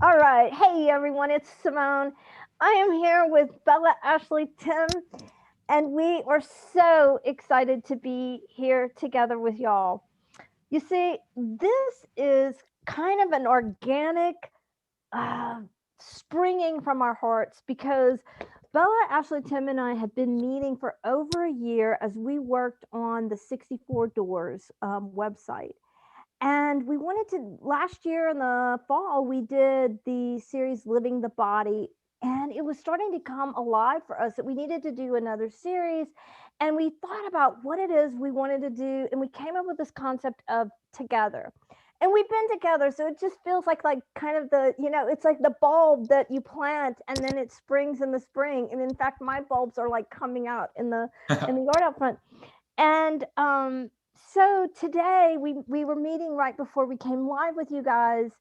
All right. Hey, everyone. It's Simone. I am here with Bella, Ashley, Tim, and we are so excited to be here together with y'all. You see, this is kind of an organic uh, springing from our hearts because Bella, Ashley, Tim, and I have been meeting for over a year as we worked on the 64 Doors website. And we wanted to, last year in the fall, we did the series Living the Body. And it was starting to come alive for us that we needed to do another series. And we thought about what it is we wanted to do. And we came up with this concept of together. And we've been together. So it just feels like kind of it's like the bulb that you plant and then it springs in the spring. And in fact, my bulbs are like coming out in the yard out front. And so today we were meeting right before we came live with you guys,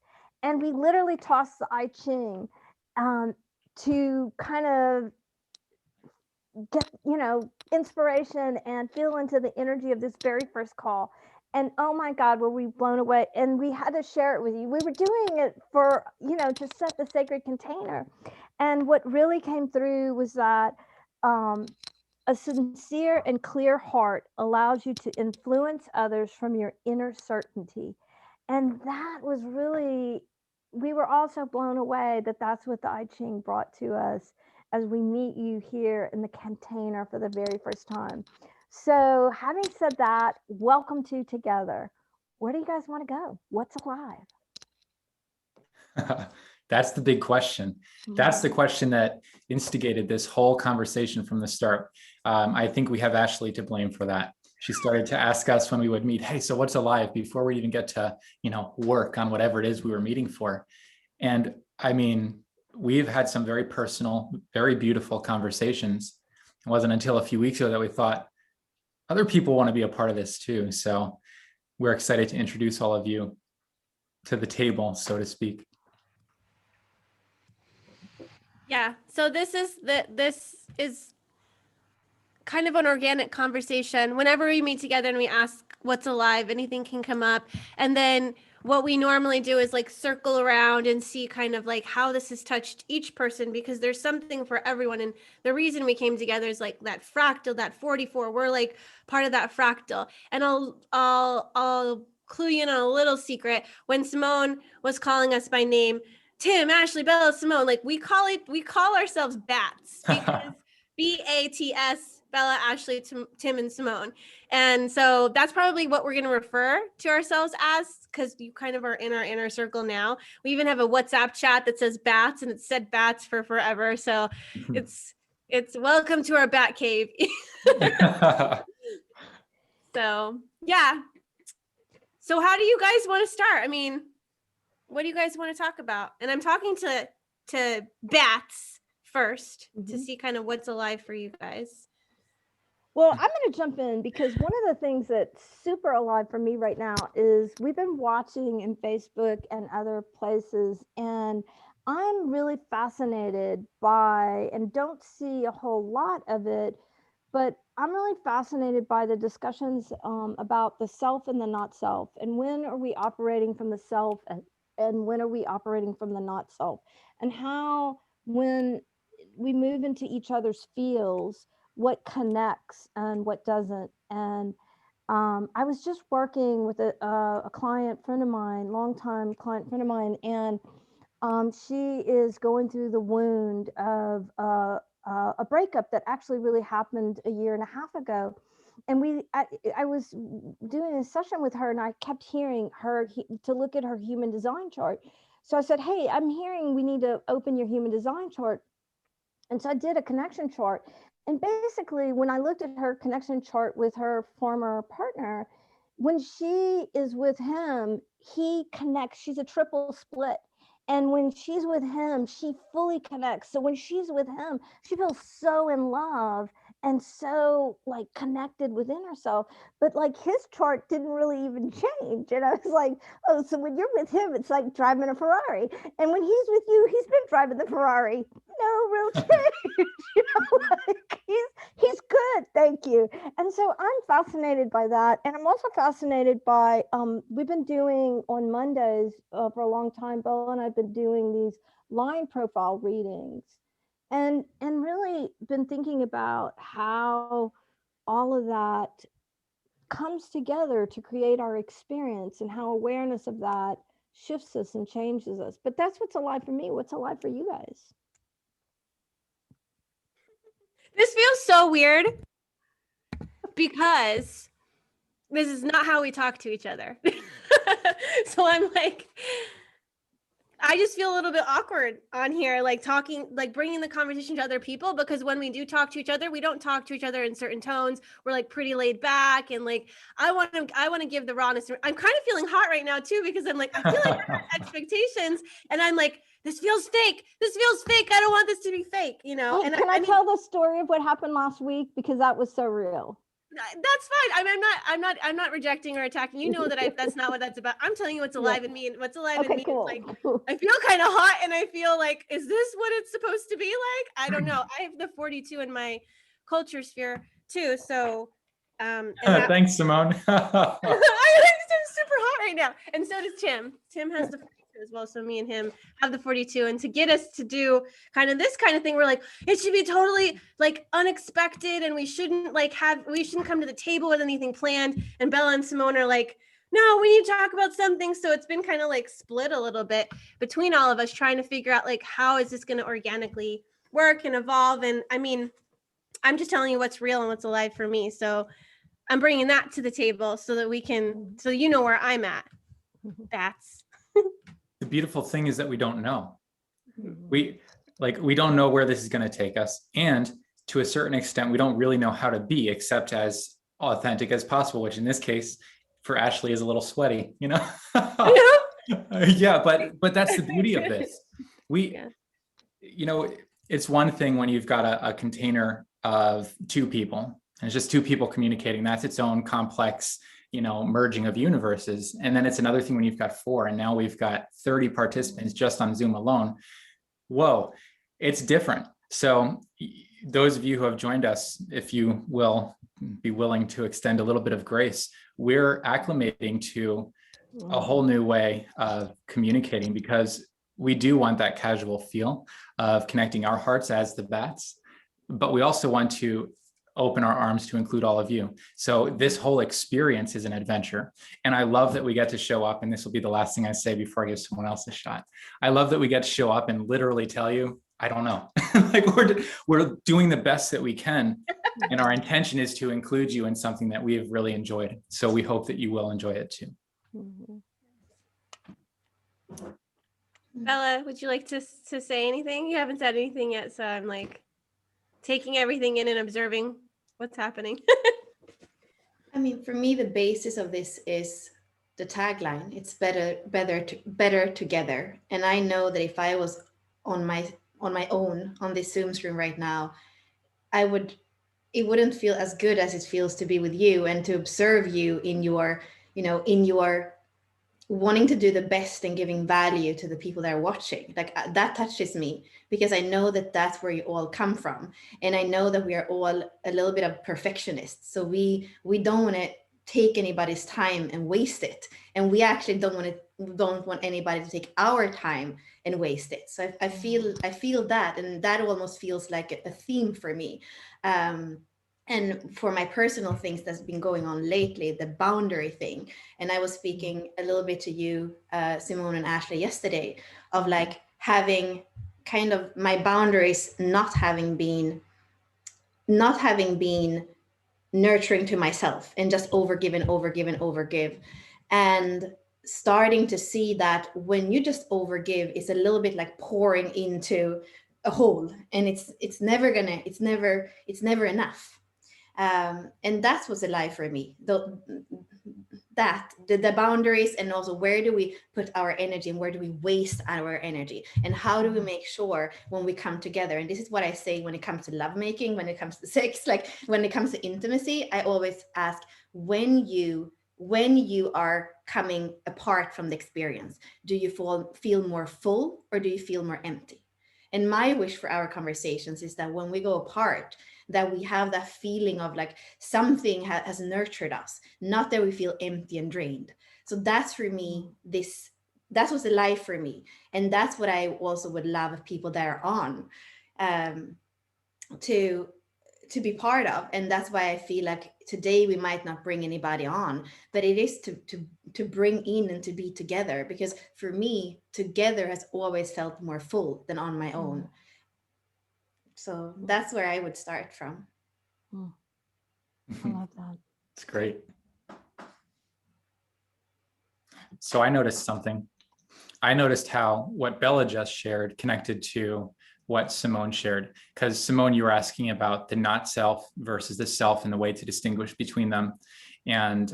and we literally tossed the I Ching um, to kind of get inspiration and feel into the energy of this very first call. And oh my God, were we blown away? And we had to share it with you. We were doing it for to set the sacred container. And what really came through was that um, a sincere and clear heart allows you to influence others from your inner certainty. And that was really, we were also blown away that that's what the I Ching brought to us as we meet you here in the container for the very first time. So, having said that, welcome to Together. Where do you guys want to go? What's alive? That's the big question. That's the question that instigated this whole conversation from the start. I think we have Ashley to blame for that. She started to ask us when we would meet, hey, so what's alive, before we even get to, work on whatever it is we were meeting for. And I mean, we've had some very personal, very beautiful conversations. It wasn't until a few weeks ago that we thought other people want to be a part of this too. So we're excited to introduce all of you to the table, so to speak. Yeah. So this is kind of an organic conversation. Whenever we meet together and we ask what's alive, anything can come up. And then what we normally do is like circle around and see kind of like how this has touched each person, because there's something for everyone. And the reason we came together is like that fractal, that 44, we're like part of that fractal. And I'll clue you in on a little secret. When Simone was calling us by name, Tim, Ashley, Bella, Simone, like we call ourselves bats, because BATS, Bella, Ashley, Tim, and Simone. And so that's probably what we're going to refer to ourselves as, because you kind of are in our inner circle now. We even have a WhatsApp chat that says bats, and it's said bats for forever. So it's welcome to our bat cave. So yeah. So how do you guys want to start? I mean, what do you guys want to talk about? And I'm talking to bats first to see kind of what's alive for you guys. Well, I'm going to jump in because one of the things that's super alive for me right now is we've been watching in Facebook and other places, and I'm really fascinated by, and don't see a whole lot of it, but I'm really fascinated by the discussions about the self and the not self, and when are we operating from the self, and when are we operating from the not self, and how when we move into each other's fields, what connects and what doesn't. And I was just working with a client friend of mine, longtime client friend of mine, and she is going through the wound of a breakup that actually really happened a year and a half ago. And I was doing a session with her, and I kept hearing her to look at her human design chart. So I said, hey, I'm hearing we need to open your human design chart. And so I did a connection chart. And basically, when I looked at her connection chart with her former partner, when she is with him, he connects. She's a triple split. And when she's with him, she fully connects. So when she's with him, she feels so in love and so like connected within herself. But like his chart didn't really even change. And I was like, oh, so when you're with him, it's like driving a Ferrari. And when he's with you, he's been driving the Ferrari. No real change. Like He's good, thank you. And so I'm fascinated by that, and I'm also fascinated by we've been doing on Mondays for a long time. Bella and I've been doing these line profile readings, and really been thinking about how all of that comes together to create our experience, and how awareness of that shifts us and changes us. But that's what's alive for me. What's alive for you guys? This feels so weird because this is not how we talk to each other. So I'm like, I just feel a little bit awkward on here, like talking, like bringing the conversation to other people, because when we do talk to each other, we don't talk to each other in certain tones. We're like pretty laid back, and like I want to give the rawness. I'm kind of feeling hot right now too, because I'm like, I feel like I have expectations, and I'm like, this feels fake. This feels fake. I don't want this to be fake, you know. Hey, And can I tell the story of what happened last week, because that was so real? that's fine. I'm not rejecting or attacking. You know that that's not what that's about. I'm telling you what's alive in me, and what's alive in me cool. is like, I feel kind of hot, and I feel like, is this what it's supposed to be like? I don't know. I have the 42 in my culture sphere too, so and Thanks, Simone. I think Tim's super hot right now, and so does Tim. Tim has the 42 as well, so me and him have the 42. And to get us to do kind of this kind of thing, we're like, it should be totally like unexpected, and we shouldn't come to the table with anything planned. And Bella and Simone are like, no, we need to talk about something. So it's been kind of like split a little bit between all of us, trying to figure out like, how is this going to organically work and evolve. And I mean, I'm just telling you what's real and what's alive for me. So I'm bringing that to the table so that we can, so you know where I'm at. Bats. The beautiful thing is that we don't know. We don't know where this is going to take us. And to a certain extent, we don't really know how to be except as authentic as possible, which in this case for Ashley is a little sweaty, you know? Yeah, but that's the beauty of this. You know, it's one thing when you've got a container of two people, and it's just two people communicating. That's its own complex, you know, merging of universes. And then it's another thing when you've got four, and now we've got 30 participants just on Zoom alone. Whoa, it's different. So those of you who have joined us, if you will be willing to extend a little bit of grace, we're acclimating to a whole new way of communicating, because we do want that casual feel of connecting our hearts as the bats, but we also want to open our arms to include all of you. So this whole experience is an adventure. And I love that we get to show up, and this will be the last thing I say before I give someone else a shot. I love that we get to show up and literally tell you, I don't know. Like we're doing the best that we can. And our intention is to include you in something that we have really enjoyed. So we hope that you will enjoy it too. Bella, would you like to say anything? You haven't said anything yet, so I'm like taking everything in and observing what's happening. I mean, for me, the basis of this is the tagline. It's better together. And I know that if I was on my own on this Zoom stream right now, it wouldn't feel as good as it feels to be with you and to observe you in your, in your wanting to do the best and giving value to the people that are watching. Like that touches me, because I know that that's where you all come from. And I know that we are all a little bit of perfectionists. So we don't want to take anybody's time and waste it. And we actually don't want anybody to take our time and waste it. So I feel that, and that almost feels like a theme for me. And for my personal things that's been going on lately, the boundary thing. And I was speaking a little bit to you, Simone and Ashley, yesterday, of like having kind of my boundaries not having been nurturing to myself, and just overgive, and starting to see that when you just overgive, it's a little bit like pouring into a hole, and it's never enough. And that's what's alive for me. The boundaries, and also where do we put our energy and where do we waste our energy, and how do we make sure when we come together. And this is what I say when it comes to lovemaking, when it comes to sex, like when it comes to intimacy, I always ask, when you are coming apart from the experience, do you feel more full or do you feel more empty? And my wish for our conversations is that when we go apart, that we have that feeling of like something has nurtured us, not that we feel empty and drained. So that's for me, that was the life for me. And that's what I also would love if people that are on to be part of. And that's why I feel like today we might not bring anybody on, but it is to bring in and to be together, because for me together has always felt more full than on my own. So that's where I would start from. I love that. It's great. So I noticed something. I noticed how what Bella just shared connected to what Simone shared, because Simone, you were asking about the not self versus the self and the way to distinguish between them. And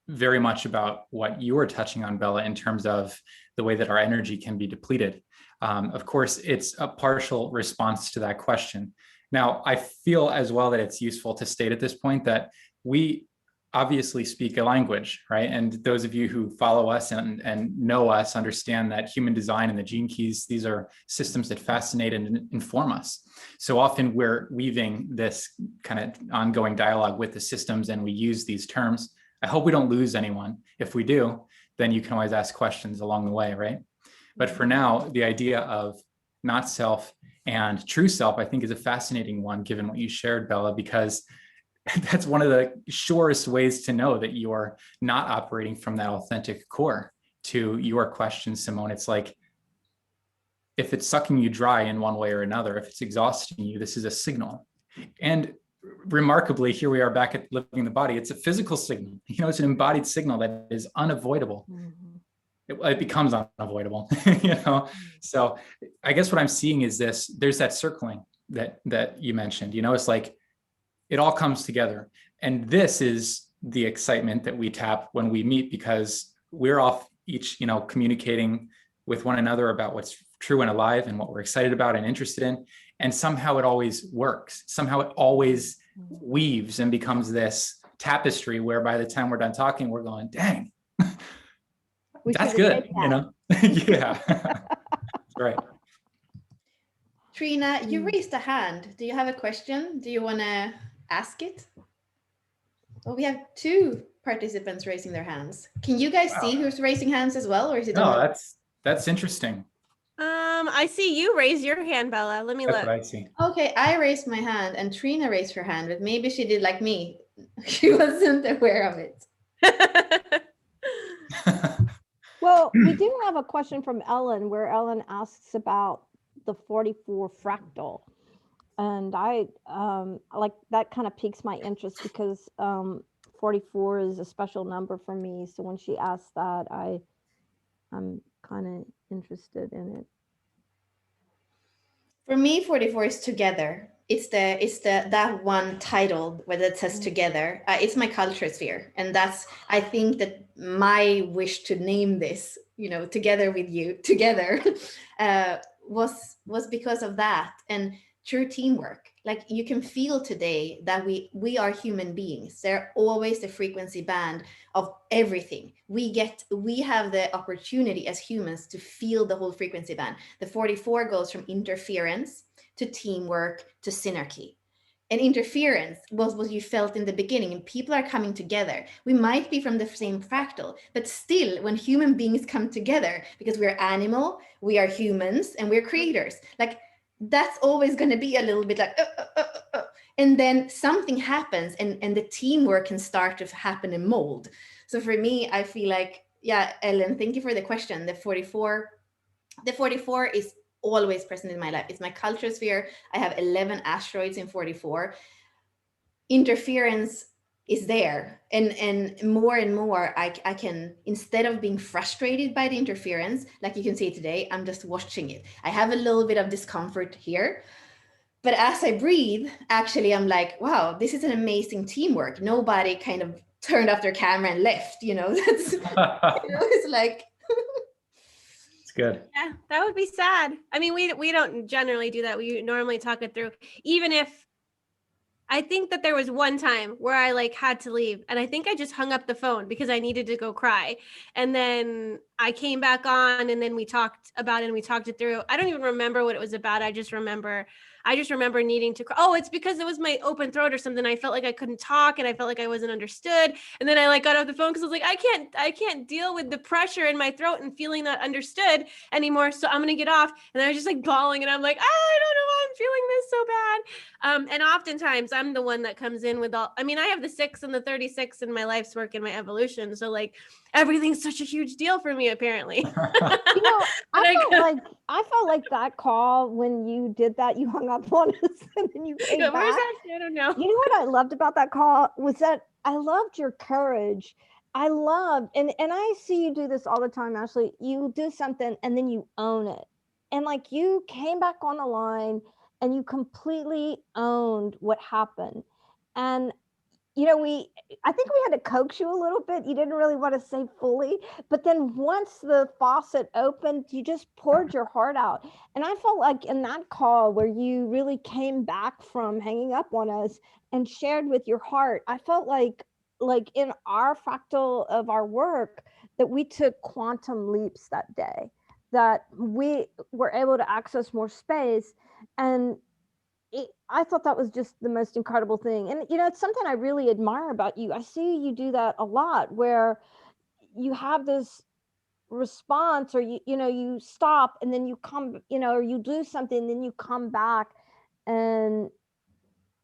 very much about what you were touching on, Bella, in terms of the way that our energy can be depleted. Of course, it's a partial response to that question. Now, I feel as well that it's useful to state at this point that we obviously speak a language, right? And those of you who follow us and know us understand that human design and the gene keys, these are systems that fascinate and inform us. So often we're weaving this kind of ongoing dialogue with the systems and we use these terms. I hope we don't lose anyone. If we do, then you can always ask questions along the way, right? But for now, the idea of not self and true self, I think is a fascinating one, given what you shared, Bella, because that's one of the surest ways to know that you are not operating from that authentic core. To your question, Simone, it's like, if it's sucking you dry in one way or another, if it's exhausting you, this is a signal. And remarkably, here we are back at living the body. It's a physical signal. It's an embodied signal that is unavoidable. It becomes unavoidable, So I guess what I'm seeing is there's that circling that you mentioned, it's like, it all comes together. And this is the excitement that we tap when we meet, because we're off each, communicating with one another about what's true and alive and what we're excited about and interested in. And somehow it always works. Somehow it always weaves and becomes this tapestry where by the time we're done talking, we're going, dang, that's good, Yeah, right. Trina, you raised a hand. Do you have a question? Do you want to ask it? Well, we have two participants raising their hands. Can you guys see who's raising hands as well, or is it? No, that's interesting. I see you raise your hand, Bella. Let me look. That's what I see. Okay, I raised my hand and Trina raised her hand, but maybe she did like me. She wasn't aware of it. Well, we do have a question from Ellen, where Ellen asks about the 44 fractal. And I like that kind of piques my interest, because 44 is a special number for me. So when she asked that, I'm kind of interested in it. For me, 44 is together. It's that one title where that says together. It's my culture sphere, and I think that my wish to name this, together with you, together, was because of that. And true teamwork. Like, you can feel today that we are human beings. They're always the frequency band of everything. We have the opportunity as humans to feel the whole frequency band. The 44 goes from interference to teamwork to synergy. And interference was what you felt in the beginning, and people are coming together. We might be from the same fractal, but still, when human beings come together, because we're animal, we are humans, and we're creators, like, that's always going to be a little bit like, and then something happens, and the teamwork can start to happen and mold. So for me, I feel like, yeah, Ellen, thank you for the question. The 44 is always present in my life. It's my culture sphere. I have 11 asteroids in 44. Interference is there, and more I can, instead of being frustrated by the interference, like you can see today, I'm just watching it. I have a little bit of discomfort here, but as I breathe, actually, I'm like, wow, this is an amazing teamwork. Nobody kind of turned off their camera and left, that's it's like it's good. Yeah, that would be sad. I mean, we don't generally do that. We normally talk it through, even if I think that there was one time where I like had to leave, and I think I just hung up the phone because I needed to go cry. And then I came back on, and then we talked about it and we talked it through. I don't even remember what it was about. I just remember needing to cry. Oh, it's because it was my open throat or something. I felt like I couldn't talk and I felt like I wasn't understood. And then I like got off the phone because I was like, I can't deal with the pressure in my throat and feeling not understood anymore. So I'm gonna get off. And I was just like bawling, and I'm like, I don't know why I'm feeling this so bad. And oftentimes I'm the one that comes in with all, I mean, I have the 6 and the 36 in my life's work and my evolution. So like everything's such a huge deal for me, apparently. You know, I felt like that call when you did that, you hung up on us and then you came Where's back. that? I don't know. You know what I loved about that call was that I loved your courage. I loved, and I see you do this all the time, Ashley. You do something and then you own it. And like you came back on the line and you completely owned what happened. And you know, I think we had to coax you a little bit. You didn't really want to say fully, but then once the faucet opened, you just poured your heart out. And I felt like in that call where you really came back from hanging up on us and shared with your heart, I felt like in our fractal of our work that we took quantum leaps that day, that we were able to access more space. And I thought that was just the most incredible thing. And, you know, it's something I really admire about you. I see you do that a lot where you have this response, or you know, you stop and then you come, you know, or you do something and then you come back, and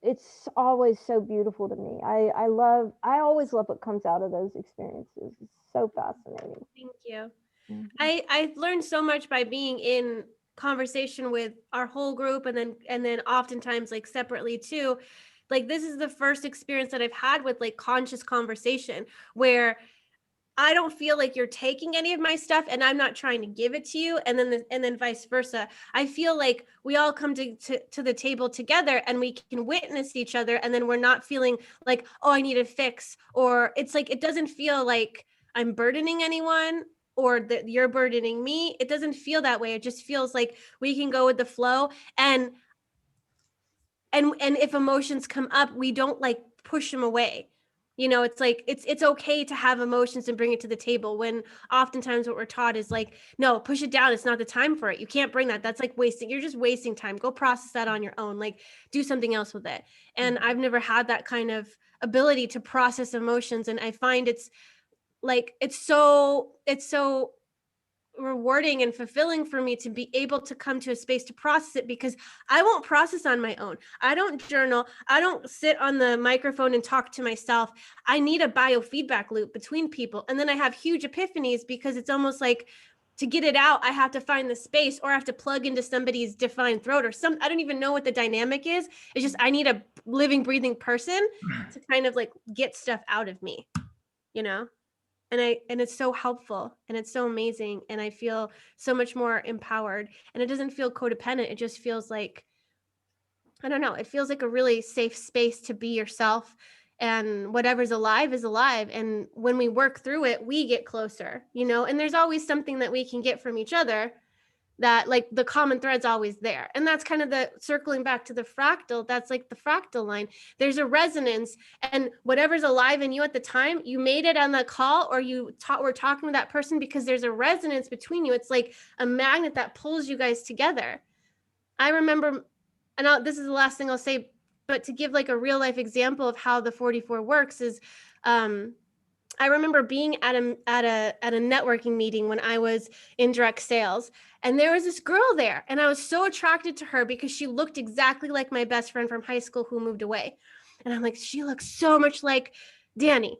it's always so beautiful to me. I always love what comes out of those experiences. It's so fascinating. Thank you. Mhm. I've learned so much by being in conversation with our whole group, and then oftentimes like separately too. Like this is the first experience that I've had with like conscious conversation where I don't feel like you're taking any of my stuff and I'm not trying to give it to you, and then vice versa. I feel like we all come to the table together and we can witness each other, and then we're not feeling like, oh, I need a fix, or it's like it doesn't feel like I'm burdening anyone or that you're burdening me. It doesn't feel that way. It just feels like we can go with the flow, and if emotions come up, we don't like push them away. You know, it's like it's okay to have emotions and bring it to the table, when oftentimes what we're taught is like, no, push it down, it's not the time for it, you can't bring that, that's like wasting, you're just wasting time, go process that on your own, like do something else with it. And I've never had that kind of ability to process emotions, and I find it's like it's so rewarding and fulfilling for me to be able to come to a space to process it, because I won't process on my own. I don't journal. I don't sit on the microphone and talk to myself. I need a biofeedback loop between people. And then I have huge epiphanies, because it's almost like to get it out, I have to find the space, or I have to plug into somebody's defined throat, or I don't even know what the dynamic is. It's just, I need a living, breathing person to kind of like get stuff out of me, you know? And it's so helpful and it's so amazing, and I feel so much more empowered, and it doesn't feel codependent. It just feels like, I don't know, it feels like a really safe space to be yourself, and whatever's alive is alive, and when we work through it, we get closer, you know. And there's always something that we can get from each other, that like the common thread's always there. And that's kind of the circling back to the fractal, that's like the fractal line. There's a resonance, and whatever's alive in you at the time, you made it on that call, or were talking to that person because there's a resonance between you. It's like a magnet that pulls you guys together. I remember, and this is the last thing I'll say, but to give like a real life example of how the 44 works is, I remember being at a networking meeting when I was in direct sales, and there was this girl there, and I was so attracted to her because she looked exactly like my best friend from high school who moved away. And I'm like, she looks so much like Danny.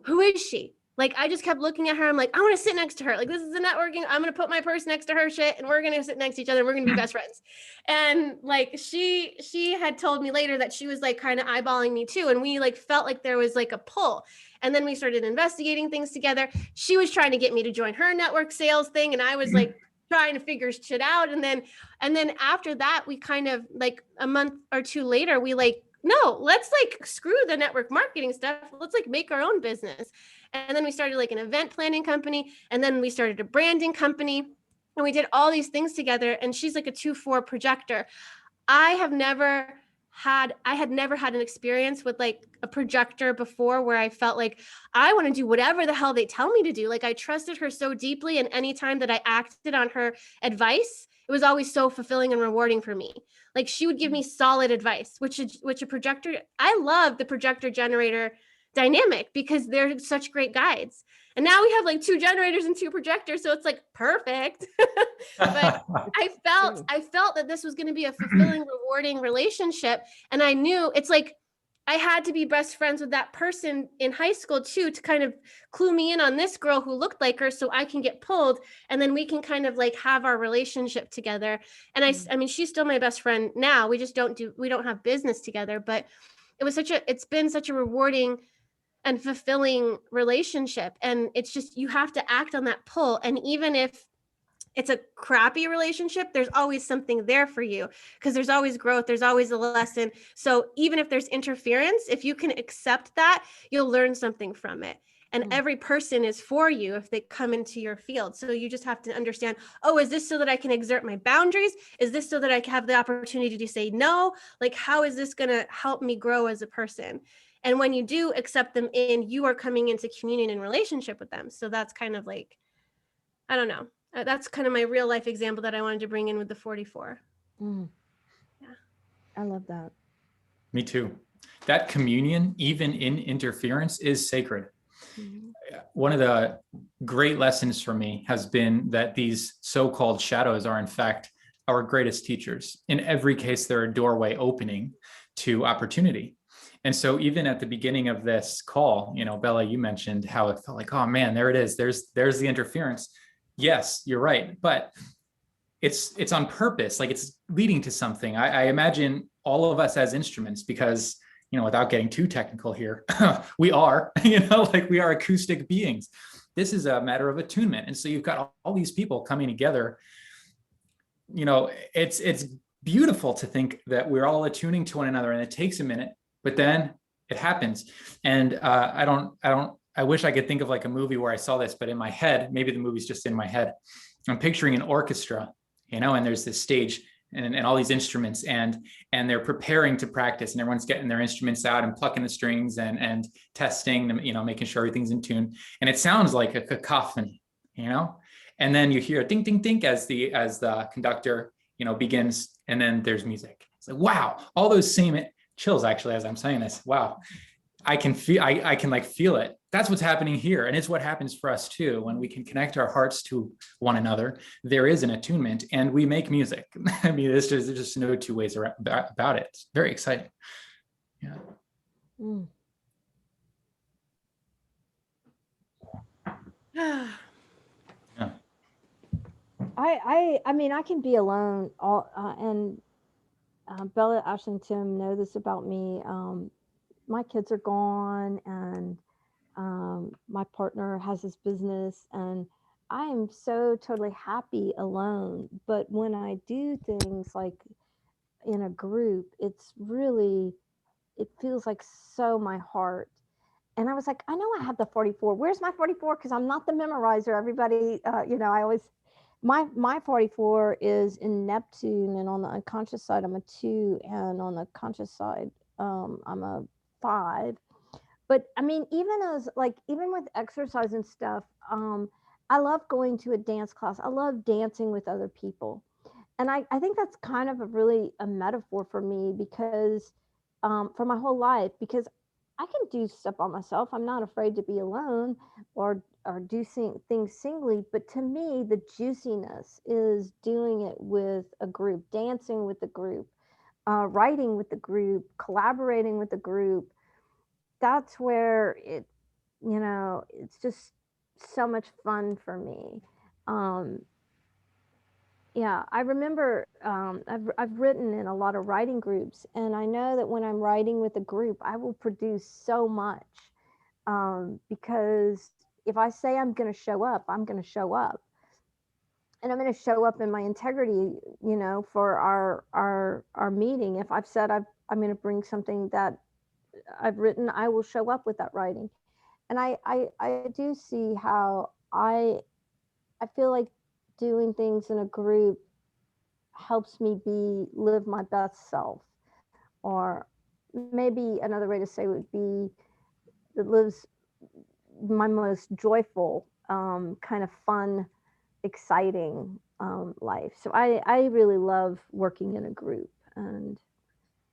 Who is she? Like, I just kept looking at her. I'm like, I want to sit next to her. Like, this is a networking. I'm going to put my purse next to her shit, and we're going to sit next to each other, and we're going to be best friends. And like, she had told me later that she was like kind of eyeballing me too. And we like felt like there was like a pull. And then we started investigating things together. She was trying to get me to join her network sales thing, and I was like trying to figure shit out. And then after that, we kind of like a month or two later, we like, no, let's like screw the network marketing stuff. Let's like make our own business. And then we started like an event planning company, and then we started a branding company, and we did all these things together. And she's like a 2-4 projector. I have never I had never had an experience with like a projector before where I felt like I want to do whatever the hell they tell me to do. Like I trusted her so deeply, and any time that I acted on her advice, it was always so fulfilling and rewarding for me. Like she would give me solid advice, which a projector, I love the projector generator dynamic because they're such great guides. And now we have like 2 generators and 2 projectors, so it's like perfect. But I felt that this was going to be a fulfilling, rewarding relationship, and I knew it's like I had to be best friends with that person in high school too, to kind of clue me in on this girl who looked like her, so I can get pulled, and then we can kind of like have our relationship together. And I mean, she's still my best friend now. We just we don't have business together, but it's been such a rewarding and fulfilling relationship. And it's just, you have to act on that pull. And even if it's a crappy relationship, there's always something there for you, because there's always growth, there's always a lesson. So even if there's interference, if you can accept that, you'll learn something from it. And every person is for you if they come into your field. So you just have to understand, oh, is this so that I can exert my boundaries? Is this so that I have the opportunity to say no? Like, how is this going to help me grow as a person? And when you do accept them in, you are coming into communion and relationship with them. So that's kind of like, I don't know. That's kind of my real life example that I wanted to bring in with the 44. Yeah. I love that. Me too. That communion, even in interference, is sacred. One of the great lessons for me has been that these so-called shadows are in fact our greatest teachers. In every case, they're a doorway opening to opportunity. And so even at the beginning of this call, Bella, you mentioned how it felt like, oh man, there it is. There's the interference. Yes, you're right. But it's on purpose. Like it's leading to something. I imagine all of us as instruments, because, without getting too technical here, we are, like we are acoustic beings. This is a matter of attunement. And so you've got all these people coming together. It's beautiful to think that we're all attuning to one another, and it takes a minute, but then it happens. And I wish I could think of like a movie where I saw this, but in my head, maybe the movie's just in my head, I'm picturing an orchestra, and there's this stage and all these instruments, and they're preparing to practice, and everyone's getting their instruments out and plucking the strings and testing them, making sure everything's in tune. And it sounds like a cacophony, and then you hear ding, ding, ding as the conductor, begins, and then there's music. It's like, wow, all those same chills actually, as I'm saying this. Wow. I can feel it. That's what's happening here. And it's what happens for us too. When we can connect our hearts to one another, there is an attunement, and we make music. I mean, there's just no two ways about it. It's very exciting. Yeah. Yeah. I mean, I can be alone and Bella, Ashley, and Tim know this about me. My kids are gone, and my partner has his business, and I am so totally happy alone. But when I do things like in a group, it feels like so my heart. And I was like, I know I have the 44. Where's my 44? Because I'm not the memorizer. Everybody, I always, my 44 is in Neptune, and on the unconscious side, I'm a 2, and on the conscious side, I'm a 5. But I mean, even with exercise and stuff, I love going to a dance class. I love dancing with other people. And I think that's kind of a metaphor for me, because for my whole life, because I can do stuff by myself. I'm not afraid to be alone or do things singly. But to me, the juiciness is doing it with a group, dancing with the group, writing with the group, collaborating with the group. That's where it's just so much fun for me. Yeah, I remember I've written in a lot of writing groups, and I know that when I'm writing with a group, I will produce so much, because if I say I'm going to show up, I'm going to show up, and I'm going to show up in my integrity, for our meeting. If I've said I'm going to bring something that I've written, I will show up with that writing. And I do see how I feel like doing things in a group helps me live my best self. or maybe another way to say would be that lives my most joyful, kind of fun, exciting life. So I really love working in a group and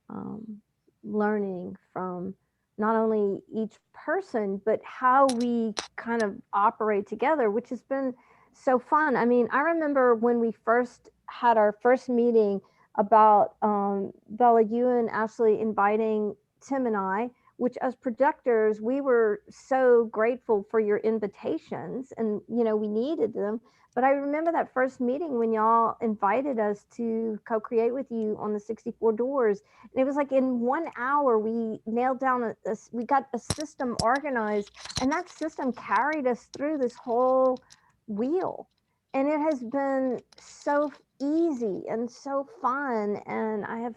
um, learning from not only each person, but how we kind of operate together, which has been so fun. I mean, I remember when we first had our first meeting about Bella, you and Ashley inviting Tim and I, which as projectors, we were so grateful for your invitations and, we needed them. But I remember that first meeting when y'all invited us to co-create with you on the 64 doors. And it was like in 1 hour, we nailed down we got a system organized, and that system carried us through this whole wheel. And it has been so easy and so fun. And I have,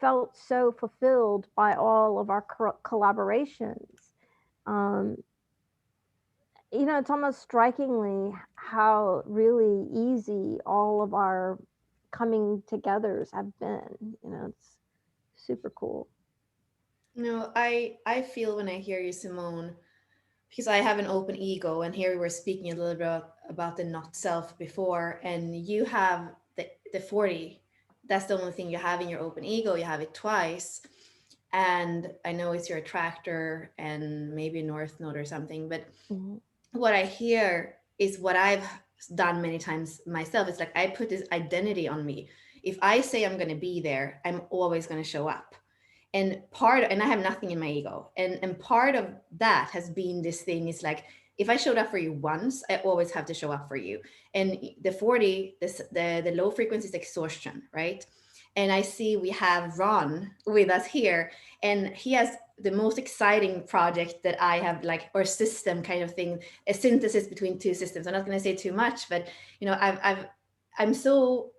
felt so fulfilled by all of our collaborations. Um, it's almost strikingly how really easy all of our coming togethers have been. It's super cool. No, I feel when I hear you, Simone, because I have an open ego, and here we were speaking a little bit about the not self before, and you have the 40. That's the only thing you have in your open ego. You have it twice, and I know it's your attractor and maybe North Node or something, but Mhm. what I hear is what I've done many times myself. It's like I put this identity on me. If I say I'm going to be there, I'm always going to show up. And I have nothing in my ego. And part of that has been this thing is like, if I showed up for you once, I always have to show up for you. And the 40, the low frequency is exhaustion, right? And I see we have Ron with us here, and he has the most exciting project that I have, like, or system kind of thing, a synthesis between two systems. I'm not going to say too much, but I'm so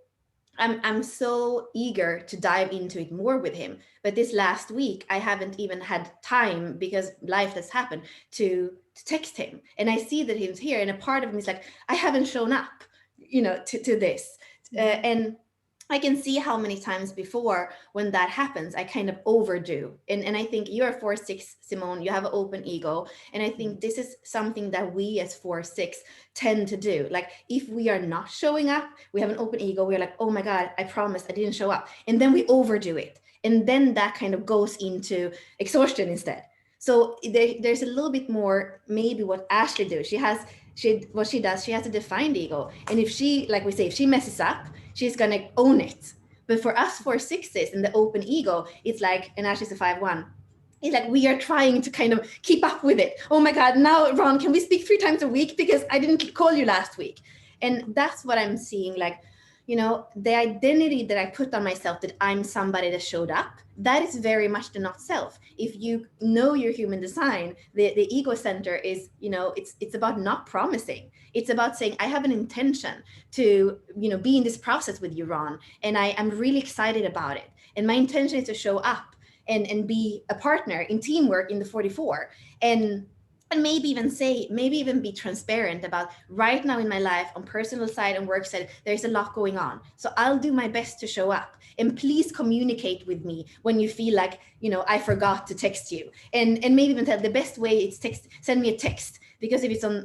I'm so eager to dive into it more with him. But this last week, I haven't even had time because life has happened to text him. And I see that he's here, and a part of me is like, I haven't shown up, to this. And I can see how many times before when that happens, I kind of overdo. And I think you're 4-6, Simone, you have an open ego. And I think this is something that we as 4-6 tend to do. Like if we are not showing up, we have an open ego. We're like, oh my God, I promised I didn't show up. And then we overdo it. And then that kind of goes into exhaustion instead. So there's a little bit more, maybe what Ashley does. What she does, she has a defined ego. And if she, like we say, if she messes up, she's gonna own it. But for us 4-6s in the open ego, it's like, and Ashley's a 5-1. It's like we are trying to kind of keep up with it. Oh my God, now Ron, can we speak 3 times a week? Because I didn't call you last week. And that's what I'm seeing, like, the identity that I put on myself, that I'm somebody that showed up, that is very much the not self. If you know your human design, the ego center is, it's about not promising. It's about saying, I have an intention to, be in this process with you, Ron, and I am really excited about it. And my intention is to show up and be a partner in teamwork in the 44. And maybe even be transparent about right now in my life, on personal side and work side, there's a lot going on. So I'll do my best to show up, and please communicate with me when you feel like, I forgot to text you. And maybe even tell, the best way is send me a text, because if it's on,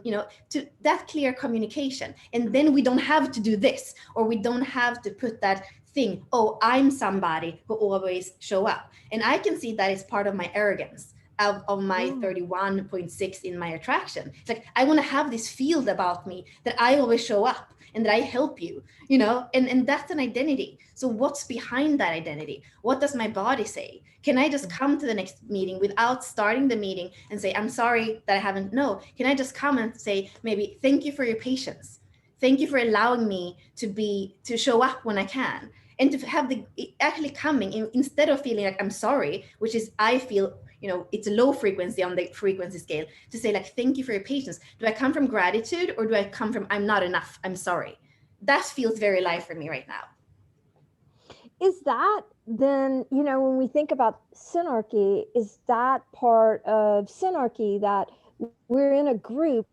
to that clear communication, and then we don't have to do this, or we don't have to put that thing, oh, I'm somebody who always show up. And I can see that is part of my arrogance, of my 31.6 in my attraction. It's like, I want to have this field about me that I always show up and that I help you, and that's an identity. So what's behind that identity? What does my body say? Can I just come to the next meeting without starting the meeting and say, I'm sorry that I haven't? No. Can I just come and say, maybe, thank you for your patience. Thank you for allowing me to show up when I can. And to have the actually coming in, instead of feeling like I'm sorry, which is, I feel, it's a low frequency on the frequency scale, to say, like, thank you for your patience. Do I come from gratitude, or do I come from, I'm not enough, I'm sorry? That feels very light for me right now. Is that then, when we think about synarchy, is that part of synarchy that we're in a group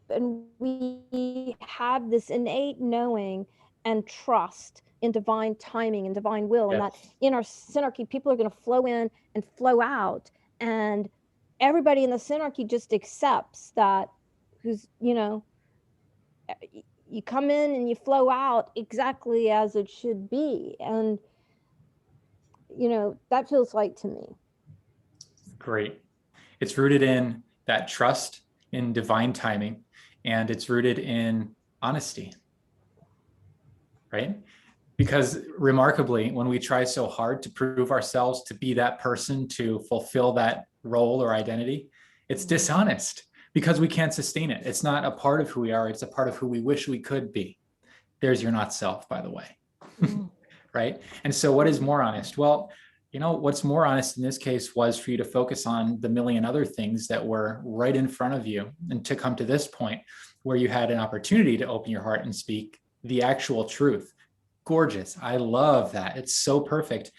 and we have this innate knowing and trust in divine timing and divine will, and that Yes. in our synarchy, people are going to flow in and flow out, and everybody in the synarchy just accepts that, who's, you know, you come in and you flow out exactly as it should be. And, you know, that feels right to me. Great. It's rooted in that trust in divine timing, and it's rooted in honesty, right? Because remarkably, when we try so hard to prove ourselves to be that person, to fulfill that role or identity, it's dishonest because we can't sustain it. It's not a part of who we are. It's a part of who we wish we could be. There's your not self, by the way. Right? And so what is more honest? Well, you know, what's more honest in this case was for you to focus on the million other things that were right in front of you, and to come to this point where you had an opportunity to open your heart and speak the actual truth. Gorgeous. I love that. It's so perfect.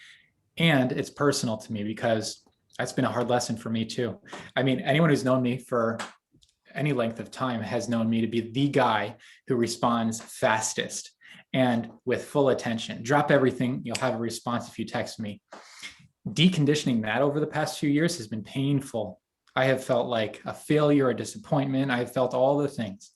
And it's personal to me because that's been a hard lesson for me too. I mean, anyone who's known me for any length of time has known me to be the guy who responds fastest and with full attention. Drop everything, you'll have a response if you text me. Deconditioning that over the past few years has been painful. I have felt like a failure, a disappointment. I have felt all the things.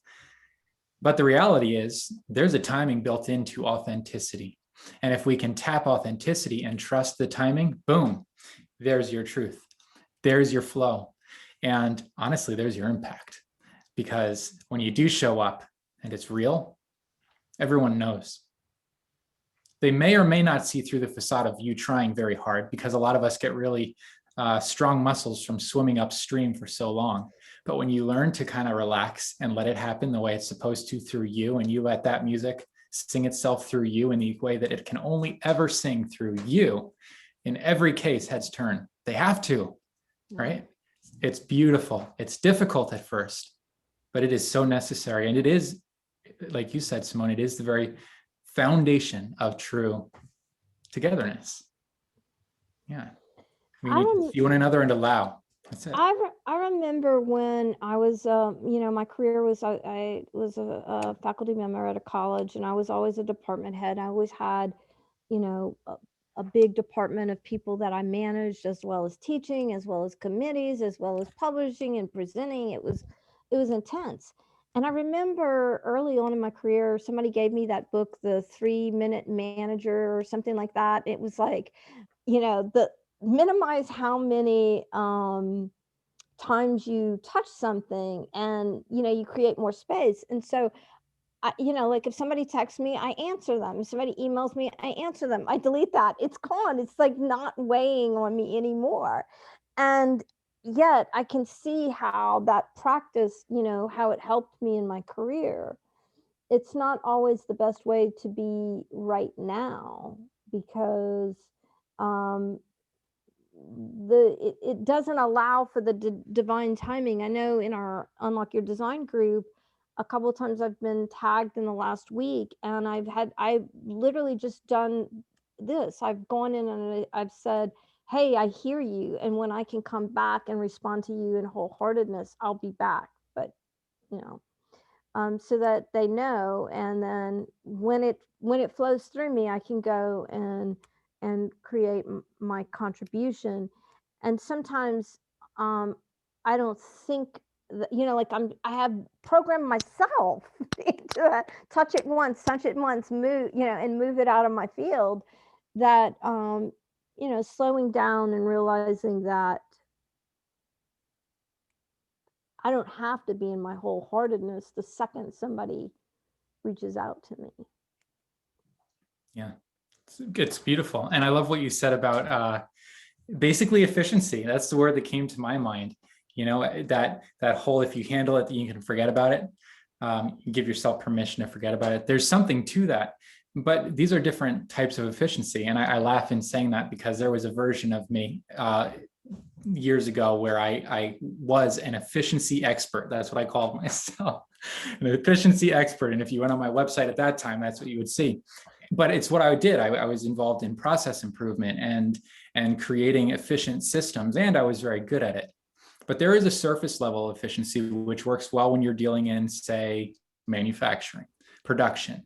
But the reality is there's a timing built into authenticity. And if we can tap authenticity and trust the timing, boom, there's your truth. There's your flow. And honestly, there's your impact. Because when you do show up and it's real, everyone knows. They may or may not see through the facade of you trying very hard, because a lot of us get really strong muscles from swimming upstream for so long. But when you learn to kind of relax and let it happen the way it's supposed to through you, and you let that music sing itself through you in the way that it can only ever sing through you, in every case, heads turn. They have to, right? It's beautiful. It's difficult at first, but it is so necessary. And it is, like you said, Simone, it is the very foundation of true togetherness. Yeah. We need to see one another and allow. That's it. I remember when I was, you know, my career was, I was a faculty member at a college, and I was always a department head. I always had, you know, a big department of people that I managed, as well as teaching, as well as committees, as well as publishing and presenting. It was intense. And I remember early on in my career, somebody gave me that book, The 3-Minute Manager, or something like that. It was like, you know, the minimize how many times you touch something, and, you know, you create more space. And so you know, like if somebody texts me, I answer them. If somebody emails me, I answer them. I delete that. It's gone. It's like not weighing on me anymore. And yet I can see how that practice, you know, how it helped me in my career. It's not always the best way to be right now, because um, it doesn't allow for the divine timing. I know in our Unlock Your Design group, a couple of times I've been tagged in the last week, and I've literally just done this. I've gone in and I've said, hey, I hear you, and when I can come back and respond to you in wholeheartedness, I'll be back. But, you know, so that they know, and then when it flows through me, I can go and create my contribution. And sometimes I don't think that, you know, like I have programmed myself to touch it once, move, you know, and move it out of my field. That you know, slowing down and realizing that I don't have to be in my wholeheartedness the second somebody reaches out to me. Yeah, it's beautiful. And I love what you said about basically efficiency. That's the word that came to my mind. You know, that whole, if you handle it, you can forget about it. You give yourself permission to forget about it. There's something to that. But these are different types of efficiency. And I laugh in saying that because there was a version of me years ago where I was an efficiency expert. That's what I called myself, an efficiency expert. And if you went on my website at that time, that's what you would see. But it's what I did. I was involved in process improvement and creating efficient systems, and I was very good at it. But there is a surface level efficiency which works well when you're dealing in, say, manufacturing, production,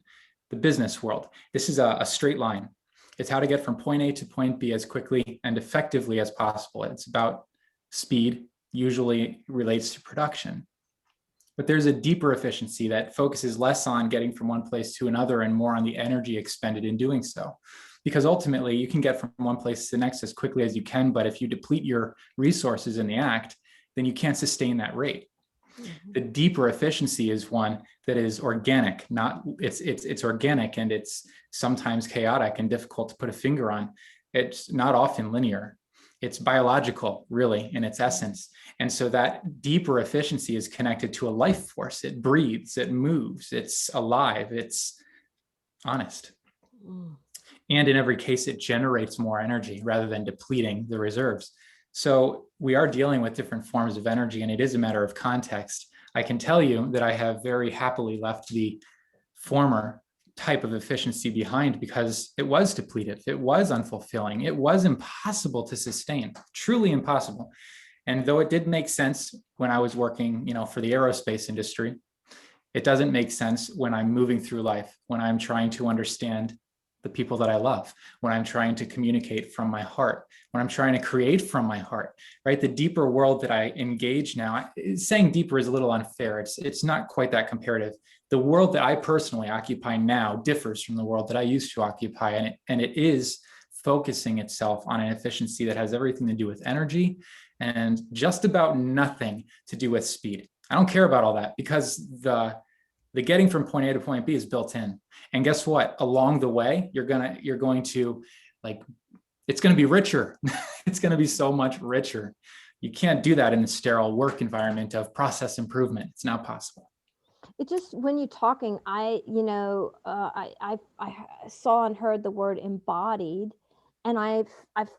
the business world. This is a straight line. It's how to get from point A to point B as quickly and effectively as possible. It's about speed, usually relates to production. But there's a deeper efficiency that focuses less on getting from one place to another and more on the energy expended in doing so. Because ultimately, you can get from one place to the next as quickly as you can, but if you deplete your resources in the act, then you can't sustain that rate. Mm-hmm. The deeper efficiency is one that is organic, it's organic, and it's sometimes chaotic and difficult to put a finger on. It's not often linear. It's biological, really, in its essence. And so that deeper efficiency is connected to a life force. It breathes, it moves, it's alive, it's honest. And in every case, it generates more energy rather than depleting the reserves. So we are dealing with different forms of energy, and it is a matter of context. I can tell you that I have very happily left the former type of efficiency behind because it was depletive, it was unfulfilling, it was impossible to sustain, truly impossible. And though it did make sense when I was working, for the aerospace industry, it doesn't make sense when I'm moving through life, when I'm trying to understand the people that I love, when I'm trying to communicate from my heart, when I'm trying to create from my heart, right? The deeper world that I engage now, saying deeper is a little unfair. It's not quite that comparative. The world that I personally occupy now differs from the world that I used to occupy, and it is focusing itself on an efficiency that has everything to do with energy and just about nothing to do with speed. I don't care about all that because the getting from point A to point B is built in. And guess what? Along the way, you're going to it's going to be richer. It's going to be so much richer. You can't do that in the sterile work environment of process improvement. It's not possible. It just, when you're talking, I saw and heard the word embodied, and I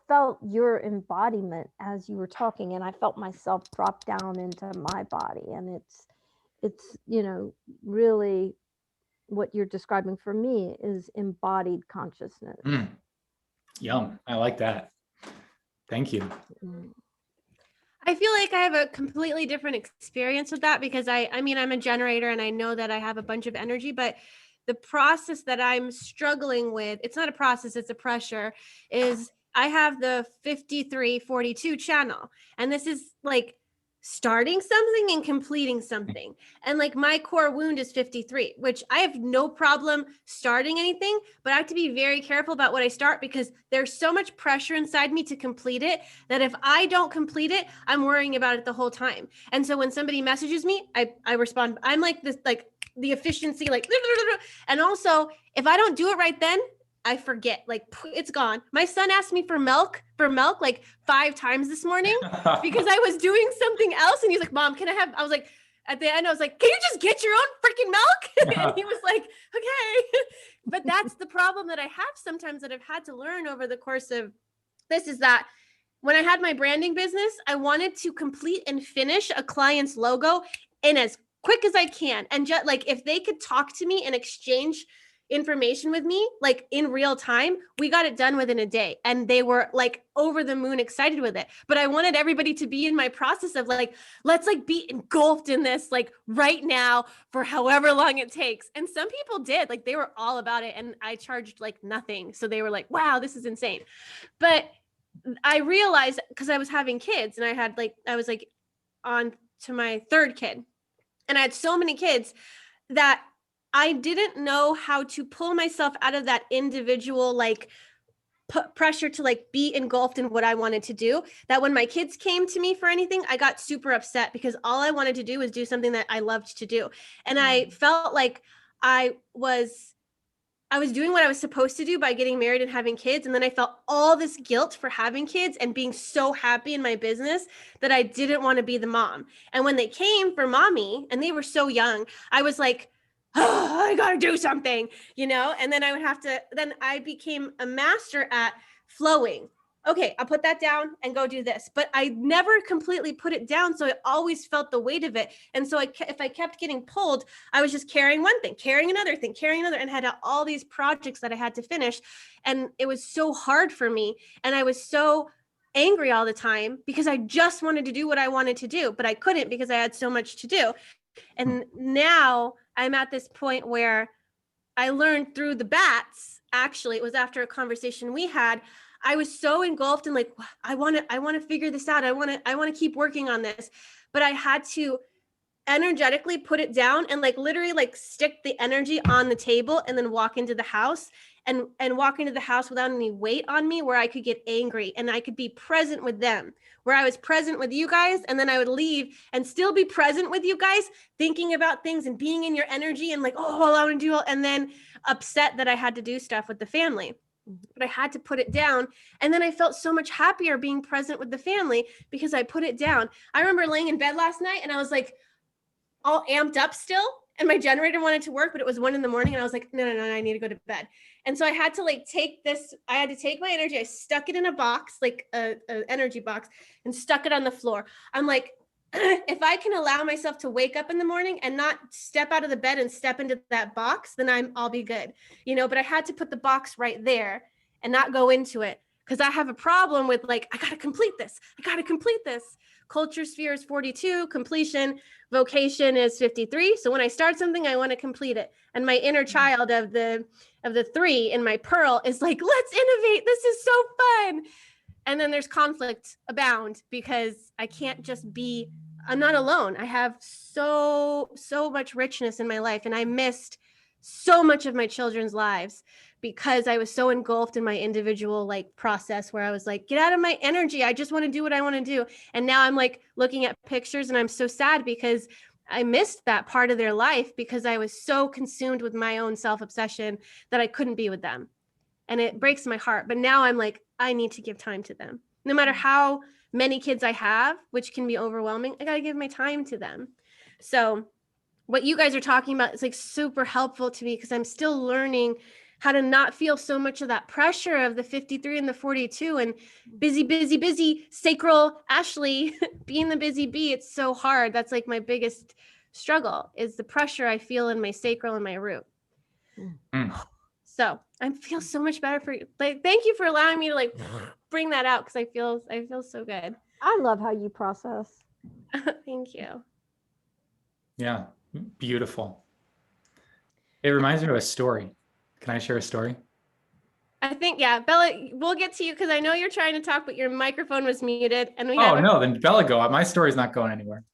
felt your embodiment as you were talking, and I felt myself drop down into my body, and it's really what you're describing for me is embodied consciousness. Yum. I like that. Thank you. I feel like I have a completely different experience with that because I mean, I'm a generator and I know that I have a bunch of energy, but the process that I'm struggling with, it's not a process, it's a pressure, is I have the 5342 channel. And this is like starting something and completing something. And like my core wound is 53, which I have no problem starting anything, but I have to be very careful about what I start because there's so much pressure inside me to complete it that if I don't complete it, I'm worrying about it the whole time. And so when somebody messages me, I respond. I'm like this, like the efficiency, like, and also if I don't do it right then, I forget, like it's gone. My son asked me for milk like 5 times this morning because I was doing something else. And he's like, Mom, can I have, I was like, at the end, I was like, can you just get your own freaking milk? And he was like, okay. But that's the problem that I have sometimes that I've had to learn over the course of this is that when I had my branding business, I wanted to complete and finish a client's logo in as quick as I can. And just like, if they could talk to me and exchange information with me, like in real time, we got it done within a day. And they were like over the moon excited with it. But I wanted everybody to be in my process of like, let's like be engulfed in this, like right now for however long it takes. And some people did, like they were all about it. And I charged like nothing. So they were like, wow, this is insane. But I realized because I was having kids and I was on to my 3rd kid. And I had so many kids that I didn't know how to pull myself out of that individual, like pressure to like be engulfed in what I wanted to do, that when my kids came to me for anything, I got super upset because all I wanted to do was do something that I loved to do. And I felt like I was doing what I was supposed to do by getting married and having kids. And then I felt all this guilt for having kids and being so happy in my business that I didn't want to be the mom. And when they came for mommy and they were so young, I was like, oh, I got to do something, and then then I became a master at flowing. Okay, I'll put that down and go do this. But I never completely put it down. So I always felt the weight of it. And so if I kept getting pulled, I was just carrying one thing, carrying another thing, carrying another, and had all these projects that I had to finish. And it was so hard for me. And I was so angry all the time because I just wanted to do what I wanted to do, but I couldn't because I had so much to do. And now I'm at this point where I learned through the bats, actually, it was after a conversation we had. I was so engulfed in like, I want to figure this out. I want to keep working on this. But I had to energetically put it down and like literally like stick the energy on the table and then walk into the house and walk into the house without any weight on me, where I could get angry and I could be present with them, where I was present with you guys, and then I would leave and still be present with you guys, thinking about things and being in your energy and like, oh, I want to do all, and then upset that I had to do stuff with the family. But I had to put it down. And then I felt so much happier being present with the family because I put it down. I remember laying in bed last night and I was like, all amped up still, and my generator wanted to work, but it was 1 a.m. and I was like, no, I need to go to bed. And so I had to like take my energy, I stuck it in a box, like a energy box, and stuck it on the floor. I'm like, if I can allow myself to wake up in the morning and not step out of the bed and step into that box, then I'll be good, but I had to put the box right there and not go into it, because I have a problem with like, I got to complete this. Culture sphere is 42, completion, vocation is 53. So when I start something, I want to complete it. And my inner child of the 3 in my pearl is like, let's innovate. This is so fun. And then there's conflict abound because I can't just be, I'm not alone. I have so much richness in my life. And I missed so much of my children's lives because I was so engulfed in my individual like process where I was like, get out of my energy. I just want to do what I want to do. And now I'm like looking at pictures and I'm so sad because I missed that part of their life because I was so consumed with my own self-obsession that I couldn't be with them. And it breaks my heart. But now I'm like, I need to give time to them. No matter how many kids I have, which can be overwhelming, I got to give my time to them. So what you guys are talking about is like super helpful to me because I'm still learning how to not feel so much of that pressure of the 53 and the 42 and busy, sacral Ashley being the busy bee. It's so hard. That's like my biggest struggle is the pressure I feel in my sacral and my root. So I feel so much better for you. Like, thank you for allowing me to like bring that out because I feel so good. I love how you process. Thank you. Yeah, beautiful. It reminds me of a story. Can I share a story? I think, yeah, Bella, we'll get to you because I know you're trying to talk, but your microphone was muted. And we no, then Bella go. My story's not going anywhere.